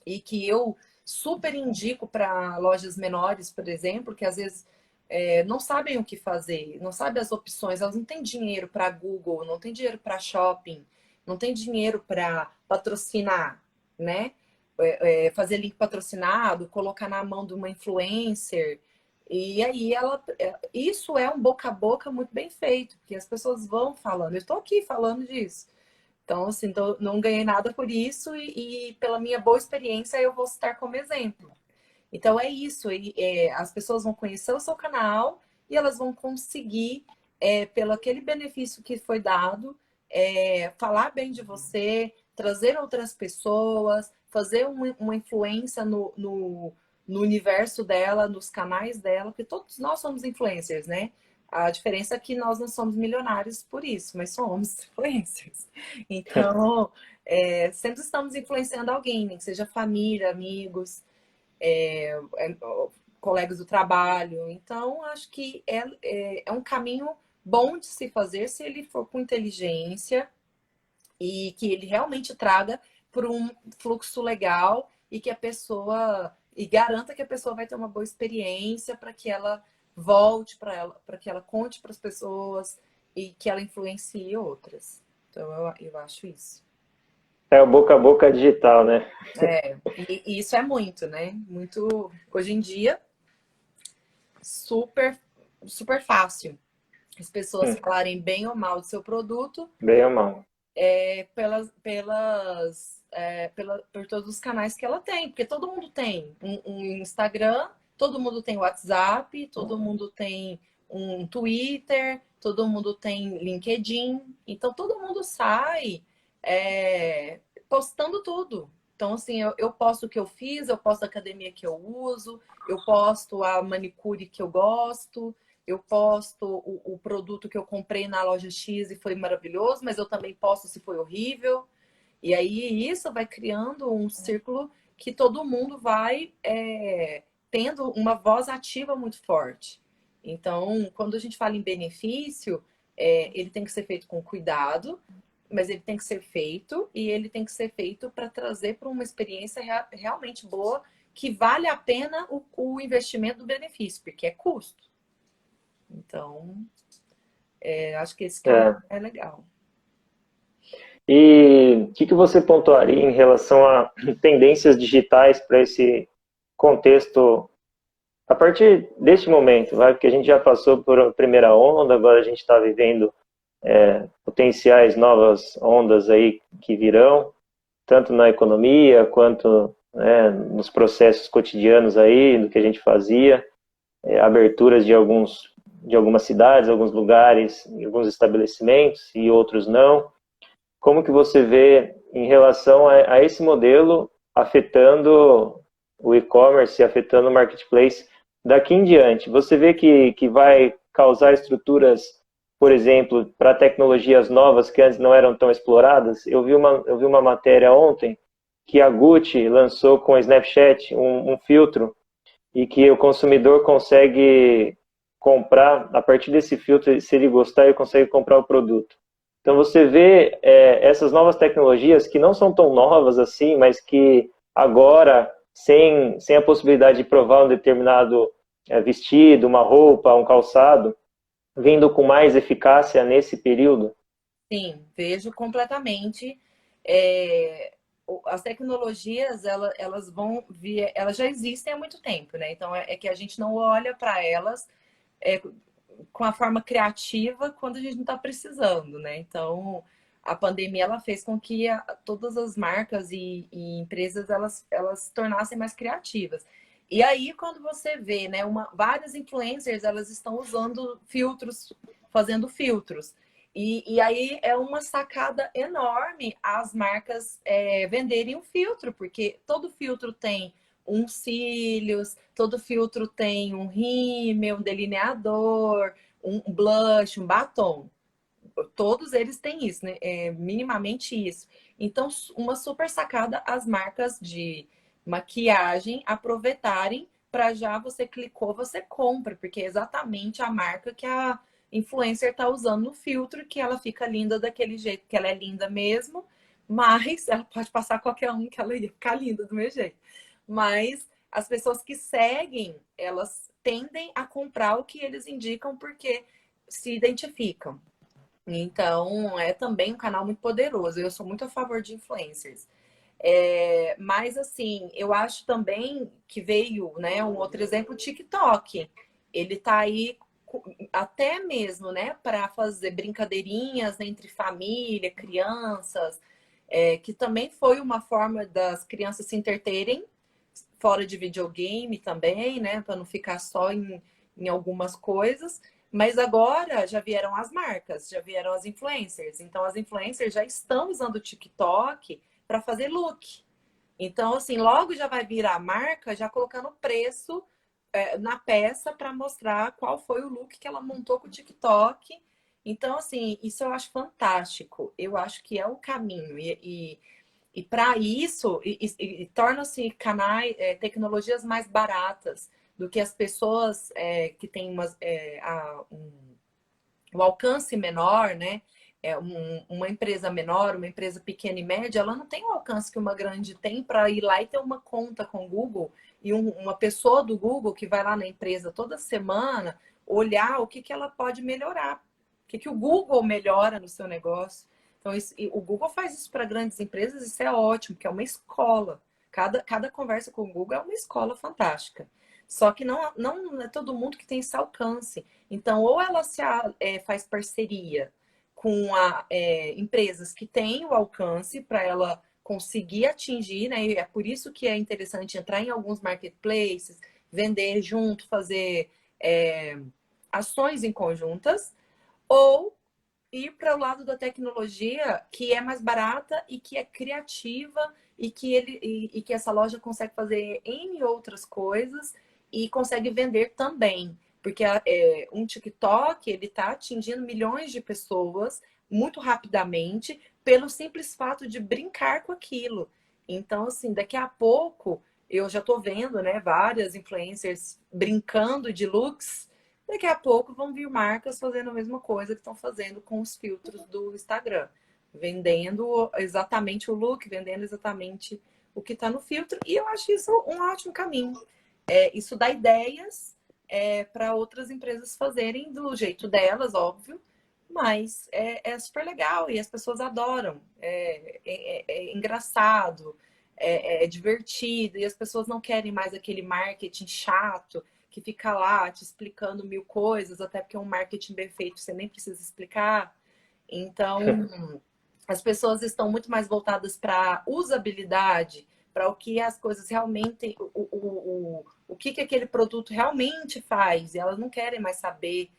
e que eu super indico para lojas menores, por exemplo, que às vezes não sabem o que fazer, não sabem as opções, elas não têm dinheiro para Google, não têm dinheiro para shopping, não têm dinheiro para patrocinar, né? fazer link patrocinado, colocar na mão de uma influencer. E aí isso é um boca a boca muito bem feito, porque as pessoas vão falando. Eu estou aqui falando disso. Então, assim, não ganhei nada por isso e pela minha boa experiência eu vou citar como exemplo. Então é isso, as pessoas vão conhecer o seu canal e elas vão conseguir, pelo aquele benefício que foi dado, falar bem de você, trazer outras pessoas, fazer uma influência no universo dela, nos canais dela, porque todos nós somos influencers, né? A diferença é que nós não somos milionários por isso, mas somos influencers. Então, sempre estamos influenciando alguém, nem que seja família, amigos, colegas do trabalho. Então, acho que é um caminho bom de se fazer se ele for com inteligência e que ele realmente traga para um fluxo legal e que a pessoa e garanta que a pessoa vai ter uma boa experiência para que ela volte para que ela conte para as pessoas e que ela influencie outras. Então eu acho isso. É o boca a boca digital, né? E isso é muito, né? Muito hoje em dia super super fácil as pessoas falarem bem ou mal do seu produto Bem ou mal. Por todos os canais que ela tem, porque todo mundo tem um Instagram, todo mundo tem WhatsApp, todo mundo tem um Twitter, todo mundo tem LinkedIn, então todo mundo sai postando tudo. Então, assim, eu posto o que eu fiz, eu posto a academia que eu uso, eu posto a manicure que eu gosto, eu posto o produto que eu comprei na loja X e foi maravilhoso, mas eu também posto se foi horrível. E aí isso vai criando um círculo que todo mundo vai tendo uma voz ativa muito forte. Então, quando a gente fala em benefício, ele tem que ser feito com cuidado, mas ele tem que ser feito e ele tem que ser feito para trazer para uma experiência realmente boa, que vale a pena o investimento do benefício, porque é custo. Então, acho que esse caminho é legal. E o que você pontuaria em relação a tendências digitais para esse contexto a partir deste momento, vai? Porque a gente já passou por a primeira onda, agora a gente está vivendo potenciais novas ondas aí que virão, tanto na economia quanto nos processos cotidianos aí, do que a gente fazia, aberturas de algumas cidades, alguns lugares, alguns estabelecimentos e outros não. Como que você vê em relação a esse modelo afetando o e-commerce, afetando o marketplace daqui em diante? Você vê que vai causar estruturas, por exemplo, para tecnologias novas que antes não eram tão exploradas? Eu vi uma matéria ontem que a Gucci lançou com o Snapchat um filtro e que o consumidor consegue comprar, a partir desse filtro, se ele gostar, ele consegue comprar o produto. Então você vê essas novas tecnologias que não são tão novas assim, mas que agora, sem a possibilidade de provar um determinado vestido, uma roupa, um calçado, vindo com mais eficácia nesse período? Sim, vejo completamente. As tecnologias, elas vão vir, elas já existem há muito tempo, né? Então é que a gente não olha para elas com a forma criativa quando a gente não está precisando, né? Então a pandemia ela fez com que todas as marcas e empresas elas se tornassem mais criativas. E aí quando você vê, né, várias influencers elas estão usando filtros, fazendo filtros. E aí é uma sacada enorme as marcas venderem um filtro, porque todo filtro tem uns cílios, todo filtro tem um rímel, um delineador, um blush, um batom. Todos eles têm isso, né? Minimamente isso. Então, uma super sacada as marcas de maquiagem aproveitarem para já você clicou, você compra, porque é exatamente a marca que a influencer está usando no filtro, que ela fica linda daquele jeito, que ela é linda mesmo, mas ela pode passar qualquer um que ela ia ficar linda do meu jeito. Mas as pessoas que seguem, elas tendem a comprar o que eles indicam porque se identificam. Então, é também um canal muito poderoso. Eu sou muito a favor de influencers. Mas, assim, eu acho também que veio, né, um outro exemplo, o TikTok. Ele tá aí até mesmo, né, para fazer brincadeirinhas entre família, crianças, que também foi uma forma das crianças se entreterem fora de videogame também, né, para não ficar só em algumas coisas. Mas agora já vieram as marcas, já vieram as influencers. Então, as influencers já estão usando o TikTok para fazer look. Então, assim, logo já vai vir a marca já colocando preço na peça para mostrar qual foi o look que ela montou com o TikTok. Então, assim, isso eu acho fantástico. Eu acho que é o caminho. E para isso, tornam-se canais, tecnologias mais baratas do que as pessoas que têm um alcance menor, né? Uma empresa menor, uma empresa pequena e média, ela não tem o alcance que uma grande tem para ir lá e ter uma conta com o Google e uma pessoa do Google que vai lá na empresa toda semana olhar o que, que ela pode melhorar, o que, que o Google melhora no seu negócio. Então, o Google faz isso para grandes empresas, isso é ótimo, porque é uma escola. Cada conversa com o Google é uma escola fantástica. Só que não é todo mundo que tem esse alcance. Então, ou ela faz parceria com empresas que têm o alcance para ela conseguir atingir, né? E é por isso que é interessante entrar em alguns marketplaces, vender junto, fazer ações em conjuntas, ou ir para o lado da tecnologia que é mais barata e que é criativa e que essa loja consegue fazer N outras coisas e consegue vender também. Porque um TikTok, ele está atingindo milhões de pessoas muito rapidamente pelo simples fato de brincar com aquilo. Então, assim, daqui a pouco eu já estou vendo, né, várias influencers brincando de looks. Daqui a pouco vão vir marcas fazendo a mesma coisa que estão fazendo com os filtros do Instagram, vendendo exatamente o look, vendendo exatamente o que está no filtro. E eu acho isso um ótimo caminho. Isso dá ideias para outras empresas fazerem do jeito delas, óbvio, mas é super legal e as pessoas adoram. É engraçado, é divertido e as pessoas não querem mais aquele marketing chato que fica lá te explicando mil coisas, até porque um marketing bem feito você nem precisa explicar. Então, as pessoas estão muito mais voltadas para usabilidade, para o que as coisas realmente, o que aquele produto realmente faz. E elas não querem mais saber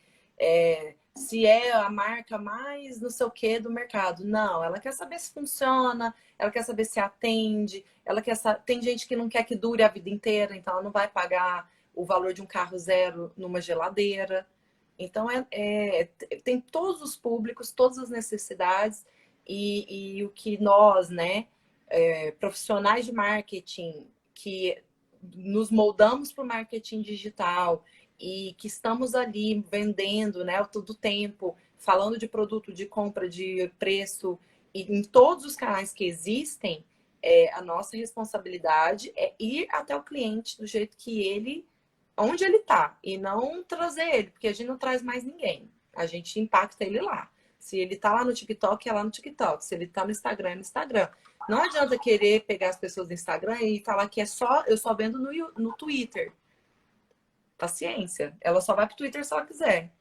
se é a marca mais não sei o que do mercado. Não, ela quer saber se funciona, ela quer saber se atende, ela quer tem gente que não quer que dure a vida inteira, então ela não vai pagar o valor de um carro zero numa geladeira. Então, tem todos os públicos, todas as necessidades e o que nós, né, profissionais de marketing, que nos moldamos para o marketing digital e que estamos ali vendendo, né, todo o tempo, falando de produto, de compra, de preço, e em todos os canais que existem, a nossa responsabilidade é ir até o cliente do jeito que ele onde ele tá e não trazer ele, porque a gente não traz mais ninguém. A gente impacta ele lá. Se ele tá lá no TikTok, é lá no TikTok. Se ele tá no Instagram, é no Instagram. Não adianta querer pegar as pessoas do Instagram e falar que eu só vendo no Twitter. Paciência. Ela só vai pro Twitter se ela quiser.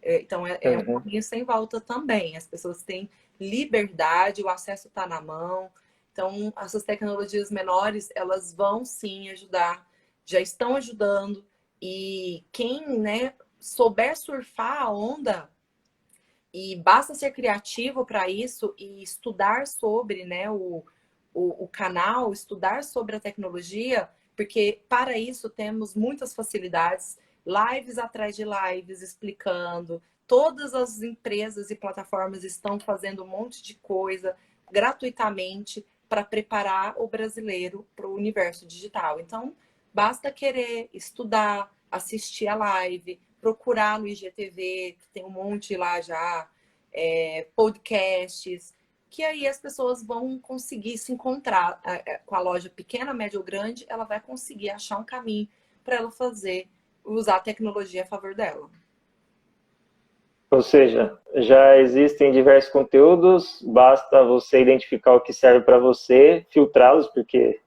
Então é um Uhum. caminho sem volta também. As pessoas têm liberdade, o acesso está na mão. Então, essas tecnologias menores, elas vão sim ajudar, já estão ajudando. E quem, né, souber surfar a onda, e basta ser criativo para isso e estudar sobre, né, o canal, estudar sobre a tecnologia, porque para isso temos muitas facilidades, lives atrás de lives explicando, todas as empresas e plataformas estão fazendo um monte de coisa gratuitamente para preparar o brasileiro para o universo digital. Então, basta querer estudar, assistir a live, procurar no IGTV, que tem um monte lá já, podcasts, que aí as pessoas vão conseguir se encontrar com a loja pequena, média ou grande, ela vai conseguir achar um caminho para ela usar a tecnologia a favor dela. Ou seja, já existem diversos conteúdos, basta você identificar o que serve para você, filtrá-los, porque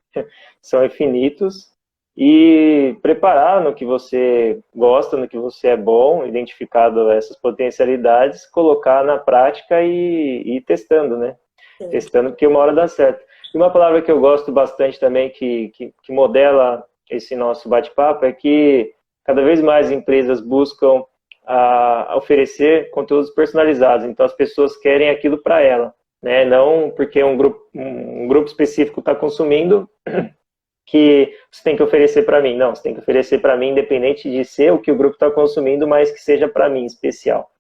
são infinitos, e preparar no que você gosta, no que você é bom, identificado essas potencialidades, colocar na prática e ir testando, né? Sim. Testando, porque uma hora dá certo. E uma palavra que eu gosto bastante também, que modela esse nosso bate-papo, é que cada vez mais empresas buscam a oferecer conteúdos personalizados. Então, as pessoas querem aquilo para ela, né? Não porque um grupo específico está consumindo que você tem que oferecer para mim. Não, você tem que oferecer para mim, independente de ser o que o grupo está consumindo, mas que seja para mim especial.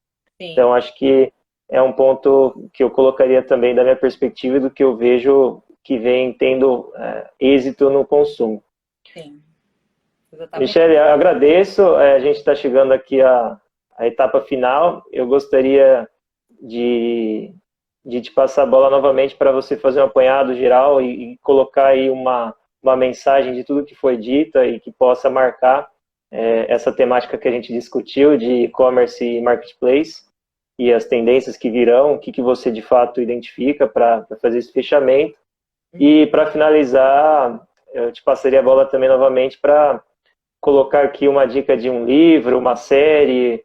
Sim. Então, acho que é um ponto que eu colocaria também da minha perspectiva e do que eu vejo que vem tendo êxito no consumo. Sim. Exatamente. Michele, agradeço. A gente está chegando aqui à etapa final. Eu gostaria de te passar a bola novamente para você fazer um apanhado geral e colocar aí uma mensagem de tudo que foi dita e que possa marcar essa temática que a gente discutiu de e-commerce e marketplace e as tendências que virão, o que você de fato identifica para fazer esse fechamento. E para finalizar, eu te passaria a bola também novamente para colocar aqui uma dica de um livro, uma série,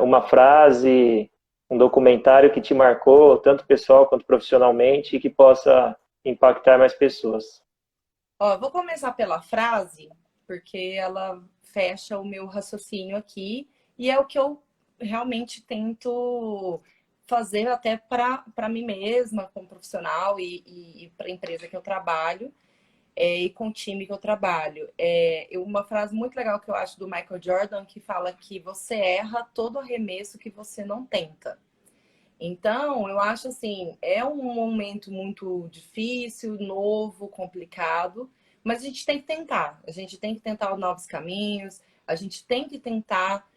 uma frase, um documentário que te marcou, tanto pessoal quanto profissionalmente, e que possa impactar mais pessoas. Ó, vou começar pela frase, porque ela fecha o meu raciocínio aqui e é o que eu realmente tento fazer até para mim mesma, como profissional e para a empresa que eu trabalho e com o time que eu trabalho. Uma frase muito legal que eu acho do Michael Jordan que fala que você erra todo arremesso que você não tenta. Então, eu acho assim, é um momento muito difícil, novo, complicado, mas a gente tem que tentar. A gente tem que tentar novos caminhos, a gente tem que tentar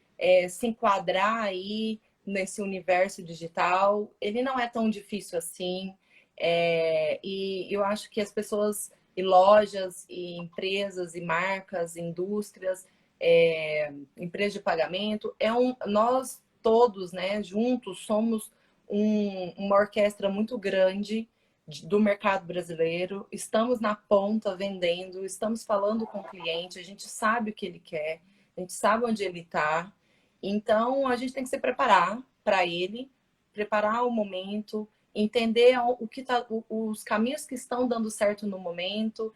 se enquadrar aí nesse universo digital. Ele não é tão difícil assim. E eu acho que as pessoas, e lojas, e empresas, e marcas, e indústrias, empresas de pagamento, nós todos, né, juntos somos uma orquestra muito grande do mercado brasileiro. Estamos na ponta vendendo, estamos falando com o cliente, a gente sabe o que ele quer, a gente sabe onde ele está. Então, a gente tem que se preparar para ele, preparar o momento, entender os caminhos que estão dando certo no momento,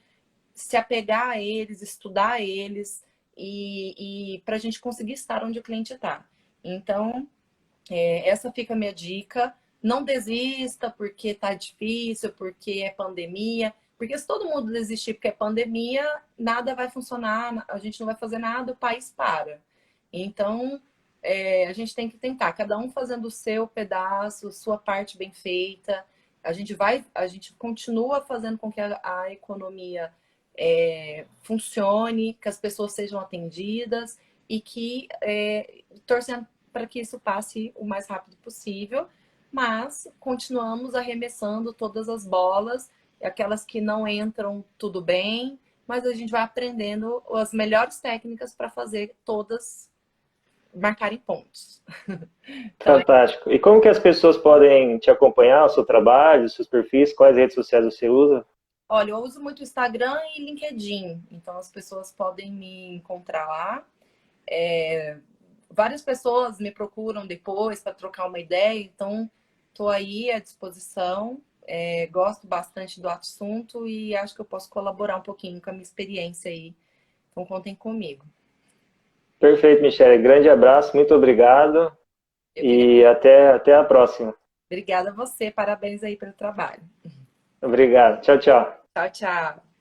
se apegar a eles, estudar eles e para a gente conseguir estar onde o cliente está. Então, essa fica a minha dica. Não desista porque tá difícil, porque é pandemia. Porque se todo mundo desistir porque é pandemia, nada vai funcionar, a gente não vai fazer nada, o país para. Então, a gente tem que tentar, cada um fazendo o seu pedaço, sua parte bem feita. A gente continua fazendo com que a economia funcione, que as pessoas sejam atendidas e que torcendo para que isso passe o mais rápido possível, mas continuamos arremessando todas as bolas, aquelas que não entram, tudo bem, mas a gente vai aprendendo as melhores técnicas para fazer todas marcarem pontos. Então, Fantástico. E como que as pessoas podem te acompanhar, o seu trabalho, os seus perfis, quais redes sociais você usa? olha, eu uso muito Instagram e LinkedIn, então as pessoas podem me encontrar lá. Várias pessoas me procuram depois para trocar uma ideia, então estou aí à disposição. Gosto bastante do assunto e acho que eu posso colaborar um pouquinho com a minha experiência aí. Então contem comigo. Perfeito, Michele. Grande abraço, muito obrigado e até a próxima. Obrigada a você, parabéns aí pelo trabalho. Obrigado. Tchau, tchau. Tchau, tchau.